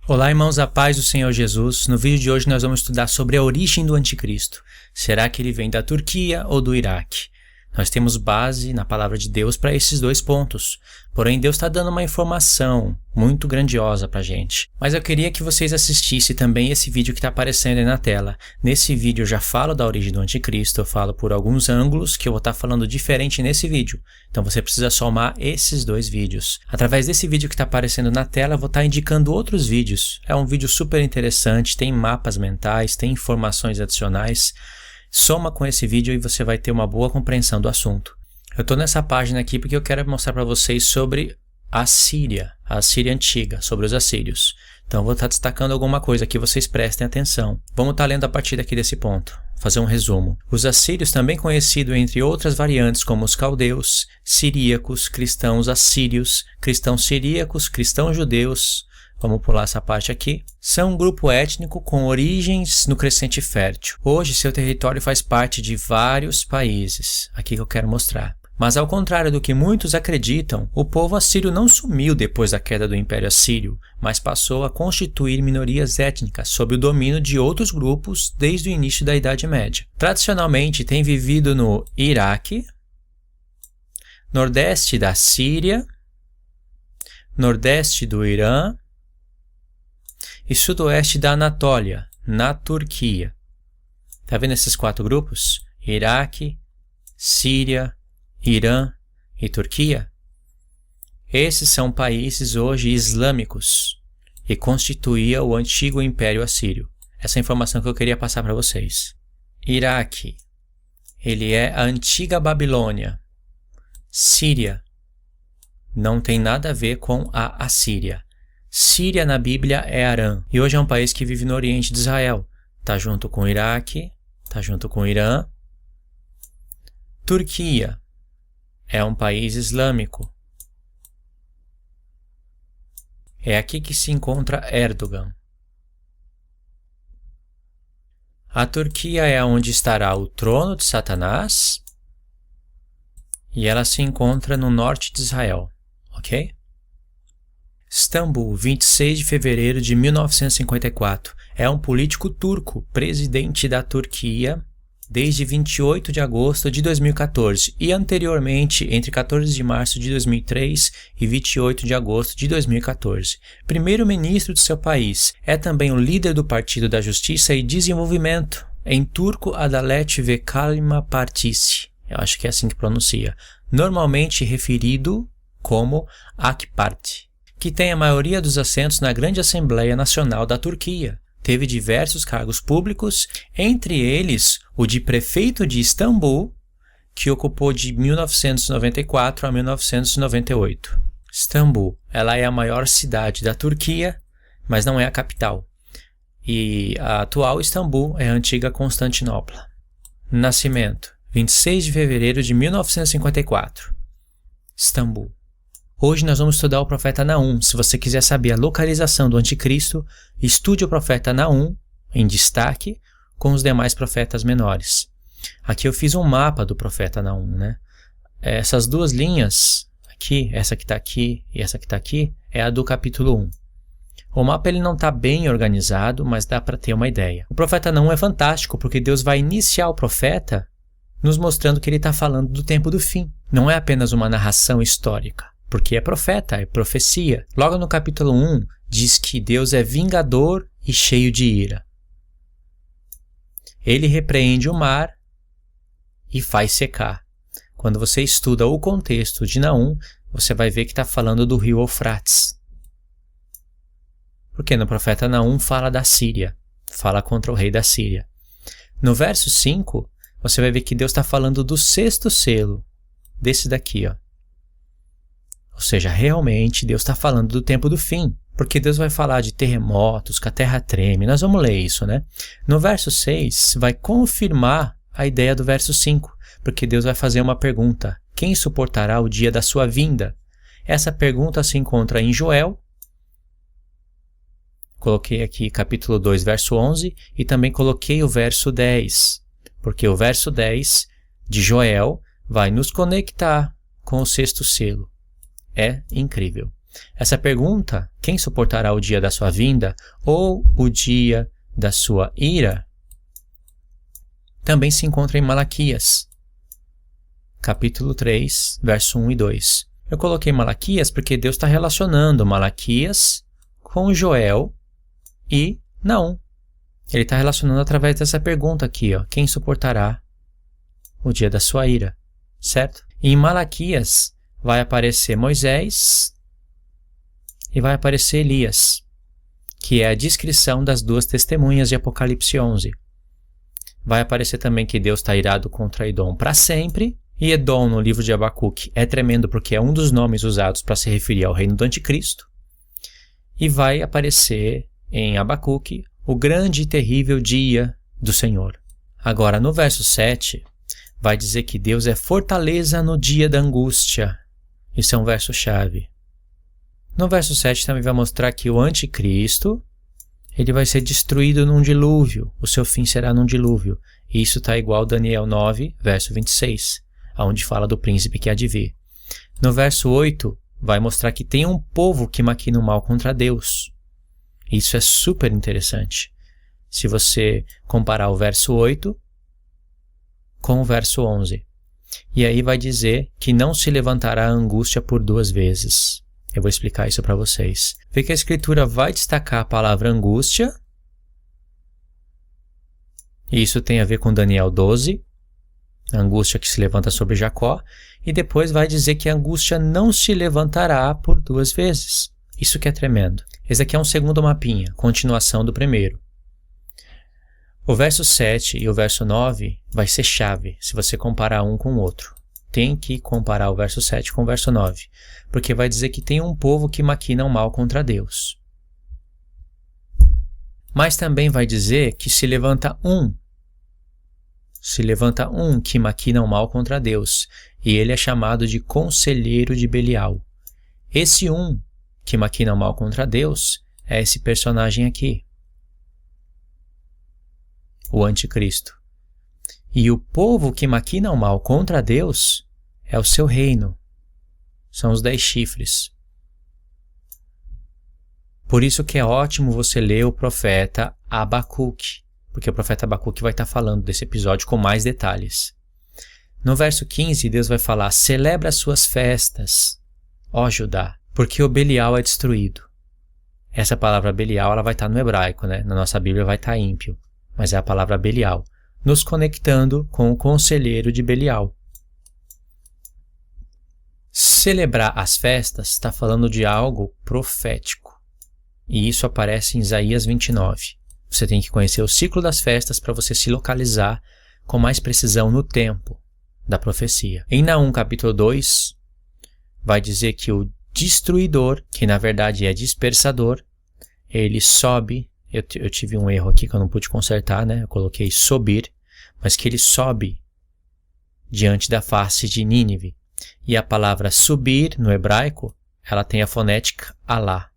Olá, irmãos, a paz do Senhor Jesus. No vídeo de hoje nós vamos estudar sobre a origem do anticristo. Será que ele vem da Turquia ou do Iraque? Nós temos base na palavra de Deus para esses dois pontos. Porém, Deus está dando uma informação muito grandiosa para a gente. Mas eu queria que vocês assistissem também esse vídeo que está aparecendo aí na tela. Nesse vídeo eu já falo da origem do anticristo, eu falo por alguns ângulos que eu vou estar falando diferente nesse vídeo. Então você precisa somar esses dois vídeos. Através desse vídeo que está aparecendo na tela, eu vou estar indicando outros vídeos. É um vídeo super interessante, tem mapas mentais, tem informações adicionais. Soma com esse vídeo e você vai ter uma boa compreensão do assunto. Eu estou nessa página aqui porque eu quero mostrar para vocês sobre a Síria antiga, sobre os assírios. Então eu vou estar destacando alguma coisa aqui, vocês prestem atenção. Vamos estar lendo a partir daqui desse ponto. Fazer um resumo. Os assírios, também conhecidos entre outras variantes como os caldeus, siríacos, cristãos assírios, cristãos siríacos, cristãos judeus, vamos pular essa parte aqui, são um grupo étnico com origens no Crescente Fértil. Hoje seu território faz parte de vários países, aqui que eu quero mostrar. Mas ao contrário do que muitos acreditam, o povo assírio não sumiu depois da queda do Império Assírio, mas passou a constituir minorias étnicas sob o domínio de outros grupos desde o início da Idade Média. Tradicionalmente tem vivido no Iraque, nordeste da Síria, nordeste do Irã e sudoeste da Anatólia, na Turquia. Tá vendo esses quatro grupos? Iraque, Síria, Irã e Turquia? Esses são países hoje islâmicos e constituía o antigo Império Assírio. Essa é a informação que eu queria passar para vocês. Iraque, ele é a antiga Babilônia. Síria, não tem nada a ver com a Assíria. Síria na Bíblia é Arã, e hoje é um país que vive no Oriente de Israel. Está junto com o Iraque, está junto com o Irã. Turquia é um país islâmico. É aqui que se encontra Erdogan. A Turquia é onde estará o trono de Satanás e ela se encontra no norte de Israel, ok? Istambul, 26 de fevereiro de 1954. É um político turco, presidente da Turquia desde 28 de agosto de 2014 e anteriormente entre 14 de março de 2003 e 28 de agosto de 2014. Primeiro-ministro de seu país. É também o líder do Partido da Justiça e Desenvolvimento. Em turco, Adalet ve Kalma Partisi. Eu acho que é assim que pronuncia. Normalmente referido como AK Parti, que tem a maioria dos assentos na Grande Assembleia Nacional da Turquia. Teve diversos cargos públicos, entre eles o de prefeito de Istambul, que ocupou de 1994 a 1998. Istambul, ela é a maior cidade da Turquia, mas não é a capital. E a atual Istambul é a antiga Constantinopla. Nascimento, 26 de fevereiro de 1954. Istambul. Hoje nós vamos estudar o profeta Naum. Se você quiser saber a localização do anticristo, estude o profeta Naum, em destaque, com os demais profetas menores. Aqui eu fiz um mapa do profeta Naum, né? Essas duas linhas, aqui, essa que está aqui e essa que está aqui, é a do capítulo 1. O mapa ele não está bem organizado, mas dá para ter uma ideia. O profeta Naum é fantástico porque Deus vai iniciar o profeta nos mostrando que ele está falando do tempo do fim. Não é apenas uma narração histórica. Porque é profeta, é profecia. Logo no capítulo 1, diz que Deus é vingador e cheio de ira. Ele repreende o mar e faz secar. Quando você estuda o contexto de Naum, você vai ver que está falando do rio Eufrates. Porque no profeta Naum fala da Síria, fala contra o rei da Síria. No verso 5, você vai ver que Deus está falando do sexto selo, desse daqui, ó. Ou seja, realmente Deus está falando do tempo do fim, porque Deus vai falar de terremotos, que a terra treme. Nós vamos ler isso, né? No verso 6, vai confirmar a ideia do verso 5, porque Deus vai fazer uma pergunta. Quem suportará o dia da sua vinda? Essa pergunta se encontra em Joel. Coloquei aqui capítulo 2, verso 11, e também coloquei o verso 10, porque o verso 10 de Joel vai nos conectar com o sexto selo. É incrível. Essa pergunta, quem suportará o dia da sua vinda ou o dia da sua ira, também se encontra em Malaquias, capítulo 3, verso 1 e 2. Eu coloquei Malaquias porque Deus está relacionando Malaquias com Joel e Naum. Ele está relacionando através dessa pergunta aqui, ó, quem suportará o dia da sua ira, certo? E em Malaquias vai aparecer Moisés e vai aparecer Elias, que é a descrição das duas testemunhas de Apocalipse 11. Vai aparecer também que Deus está irado contra Edom para sempre, e Edom no livro de Abacuque é tremendo porque é um dos nomes usados para se referir ao reino do anticristo. E vai aparecer em Abacuque o grande e terrível dia do Senhor. Agora, no verso 7, vai dizer que Deus é fortaleza no dia da angústia. Isso é um verso-chave. No verso 7 também vai mostrar que o anticristo, ele vai ser destruído num dilúvio. O seu fim será num dilúvio. E isso está igual a Daniel 9, verso 26, onde fala do príncipe que há de vir. No verso 8, vai mostrar que tem um povo que maquina o mal contra Deus. Isso é super interessante. Se você comparar o verso 8 com o verso 11. E aí vai dizer que não se levantará a angústia por 2 vezes. Eu vou explicar isso para vocês. Vê que a Escritura vai destacar a palavra angústia. E isso tem a ver com Daniel 12, a angústia que se levanta sobre Jacó. E depois vai dizer que a angústia não se levantará por 2 vezes. Isso que é tremendo. Esse aqui é um segundo mapinha, continuação do primeiro. O verso 7 e o verso 9 vai ser chave se você comparar um com o outro. Tem que comparar o verso 7 com o verso 9, porque vai dizer que tem um povo que maquina o mal contra Deus. Mas também vai dizer que se levanta um que maquina o mal contra Deus, e ele é chamado de conselheiro de Belial. Esse um que maquina o mal contra Deus é esse personagem aqui, o anticristo. E o povo que maquina o mal contra Deus é o seu reino. São os 10 chifres. Por isso que é ótimo você ler o profeta Abacuque, porque o profeta Abacuque vai estar falando desse episódio com mais detalhes. No verso 15, Deus vai falar: celebra as suas festas, ó Judá, porque o Belial é destruído. Essa palavra Belial ela vai estar no hebraico, né? Na nossa Bíblia vai estar ímpio, mas é a palavra Belial, nos conectando com o conselheiro de Belial. Celebrar as festas está falando de algo profético. E isso aparece em Isaías 29. Você tem que conhecer o ciclo das festas para você se localizar com mais precisão no tempo da profecia. Em Naum capítulo 2, vai dizer que o destruidor, que na verdade é dispersador, ele sobe. Eu tive um erro aqui que eu não pude consertar, né? Eu coloquei subir, mas que ele sobe diante da face de Nínive. E a palavra subir, no hebraico, ela tem a fonética Alá.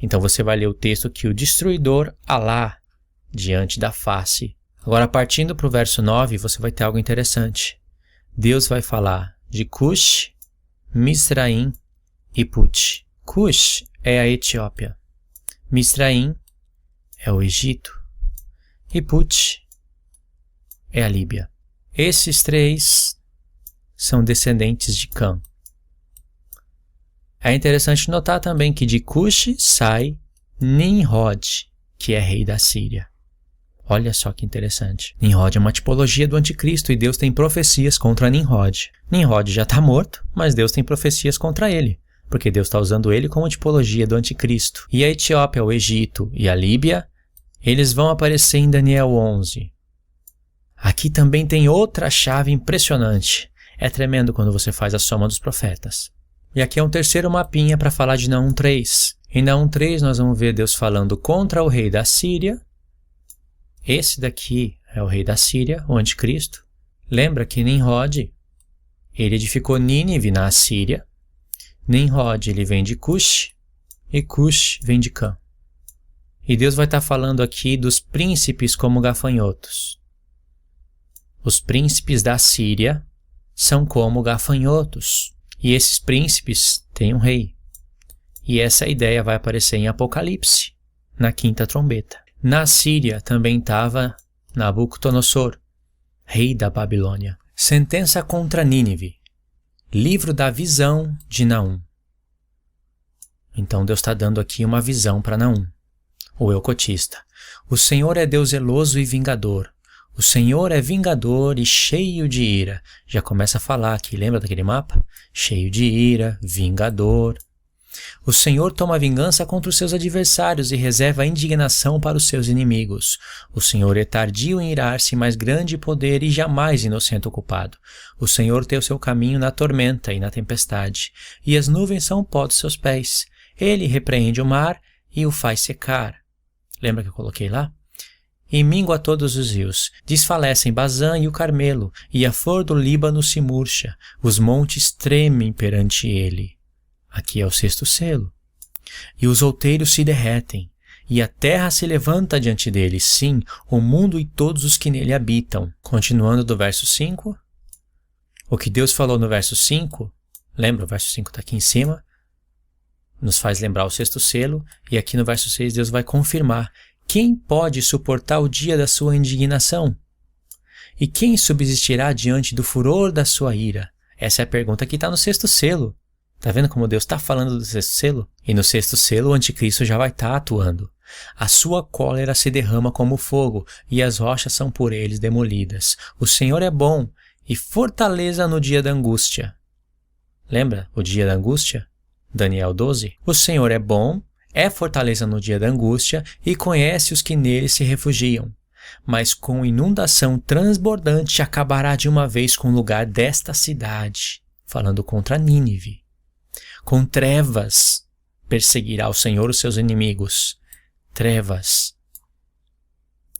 Então você vai ler o texto que o destruidor Alá diante da face. Agora, partindo para o verso 9, você vai ter algo interessante. Deus vai falar de Cush, Misraim e Put. Cush é a Etiópia. Misraim é o Egito. E Put é a Líbia. Esses 3 são descendentes de Cã. É interessante notar também que de Cush sai Nimrod, que é rei da Síria. Olha só que interessante. Nimrod é uma tipologia do anticristo e Deus tem profecias contra Nimrod. Nimrod já está morto, mas Deus tem profecias contra ele, porque Deus está usando ele como tipologia do anticristo. E a Etiópia, o Egito e a Líbia, eles vão aparecer em Daniel 11. Aqui também tem outra chave impressionante. É tremendo quando você faz a soma dos profetas. E aqui é um terceiro mapinha para falar de Naum 3. Em Naum 3 nós vamos ver Deus falando contra o rei da Síria. Esse daqui é o rei da Síria, o anticristo. Lembra que Nimrod, ele edificou Nínive na Síria. Nimrod, ele vem de Cush, e Cush vem de Cã. E Deus vai estar falando aqui dos príncipes como gafanhotos. Os príncipes da Síria são como gafanhotos. E esses príncipes têm um rei. E essa ideia vai aparecer em Apocalipse, na quinta trombeta. Na Síria também estava Nabucodonosor, rei da Babilônia. Sentença contra Nínive. Livro da visão de Naum. Então Deus está dando aqui uma visão para Naum, o eucotista. O Senhor é Deus zeloso e vingador. O Senhor é vingador e cheio de ira. Já começa a falar aqui, lembra daquele mapa? Cheio de ira, vingador. O Senhor toma vingança contra os seus adversários e reserva a indignação para os seus inimigos. O Senhor é tardio em irar-se, mas grande poder e jamais inocente o culpado. O Senhor tem o seu caminho na tormenta e na tempestade, e as nuvens são o pó dos seus pés. Ele repreende o mar e o faz secar. Lembra que eu coloquei lá? E mingua todos os rios. Desfalecem Bazã e o Carmelo, e a flor do Líbano se murcha. Os montes tremem perante ele. Aqui é o sexto selo. E os outeiros se derretem, e a terra se levanta diante dele, sim, o mundo e todos os que nele habitam. Continuando do verso 5. O que Deus falou no verso 5, lembra, o verso 5 está aqui em cima, nos faz lembrar o sexto selo, e aqui no verso 6 Deus vai confirmar: quem pode suportar o dia da sua indignação? E quem subsistirá diante do furor da sua ira? Essa é a pergunta que está no sexto selo. Está vendo como Deus está falando do sexto selo? E no sexto selo o anticristo já vai estar atuando. A sua cólera se derrama como fogo, e as rochas são por eles demolidas. O Senhor é bom e fortaleza no dia da angústia. Lembra o dia da angústia? Daniel 12. O Senhor é bom, é fortaleza no dia da angústia e conhece os que nele se refugiam. Mas com inundação transbordante acabará de uma vez com o lugar desta cidade. Falando contra Nínive. Com trevas perseguirá o Senhor os seus inimigos. Trevas.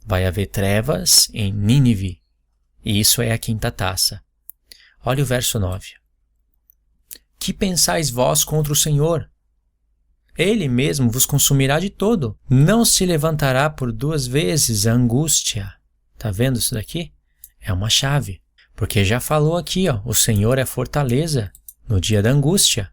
Vai haver trevas em Nínive. E isso é a quinta taça. Olha o verso 9. Que pensais vós contra o Senhor? Ele mesmo vos consumirá de todo. Não se levantará por duas vezes a angústia. Tá vendo isso daqui? É uma chave. Porque já falou aqui, ó, o Senhor é fortaleza no dia da angústia.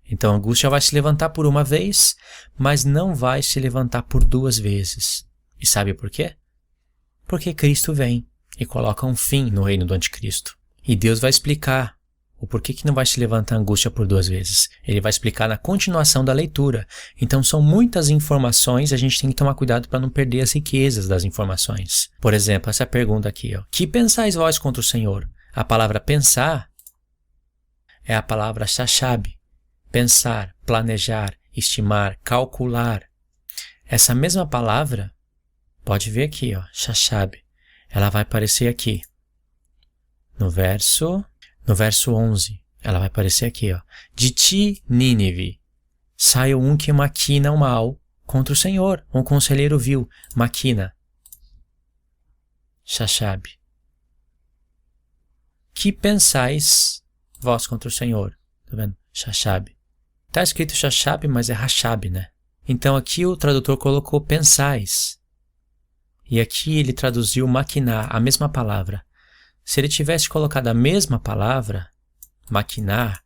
Então a angústia vai se levantar por uma vez, mas não vai se levantar por duas vezes. E sabe por quê? Porque Cristo vem e coloca um fim no reino do anticristo. E Deus vai explicar o porquê que não vai se levantar a angústia por duas vezes. Ele vai explicar na continuação da leitura. Então são muitas informações, a gente tem que tomar cuidado para não perder as riquezas das informações. Por exemplo, essa pergunta aqui, ó. Que pensais vós contra o Senhor? A palavra pensar é a palavra shashab. Pensar, planejar, estimar, calcular. Essa mesma palavra, pode ver aqui, ó, shashab, ela vai aparecer aqui. No verso 11, ela vai aparecer aqui, ó. De ti, Nínive, saiu um que maquina o mal contra o Senhor. Um conselheiro vil, maquina. Shashab. Que pensais vós contra o Senhor? Tá vendo? Shashab. Está escrito Shashab, mas é Rashab, né? Então aqui o tradutor colocou pensais. E aqui ele traduziu maquinar, a mesma palavra. Se ele tivesse colocado a mesma palavra, maquinar,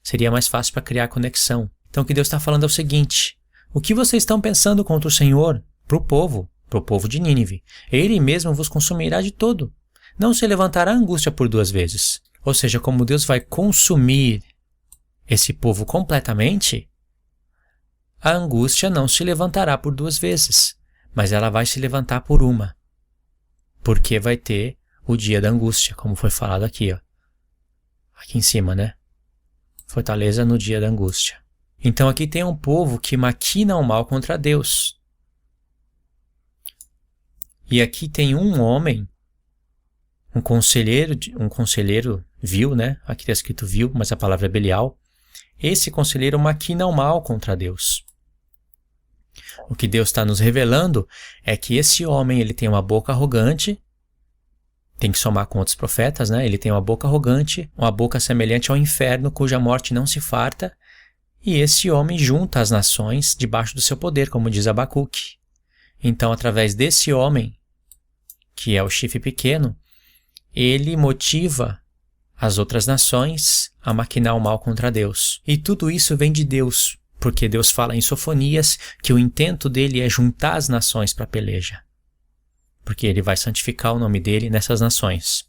seria mais fácil para criar conexão. Então o que Deus está falando é o seguinte: o que vocês estão pensando contra o Senhor? Para o povo de Nínive. Ele mesmo vos consumirá de todo. Não se levantará angústia por duas vezes. Ou seja, como Deus vai consumir esse povo completamente, a angústia não se levantará por duas vezes, mas ela vai se levantar por uma. Porque vai ter o dia da angústia, como foi falado aqui, ó. Aqui em cima, né? Fortaleza no dia da angústia. Então aqui tem um povo que maquina o mal contra Deus. E aqui tem um homem, um conselheiro vil, né? Aqui está escrito vil, mas a palavra é Belial. Esse conselheiro maquina o mal contra Deus. O que Deus está nos revelando é que esse homem ele tem uma boca arrogante, tem que somar com outros profetas, né? Ele tem uma boca arrogante, uma boca semelhante ao inferno, cuja morte não se farta, e esse homem junta as nações debaixo do seu poder, como diz Abacuque. Então, através desse homem, que é o chifre pequeno, ele motiva as outras nações a maquinar o mal contra Deus. E tudo isso vem de Deus, porque Deus fala em Sofonias que o intento dele é juntar as nações para a peleja, porque ele vai santificar o nome dele nessas nações.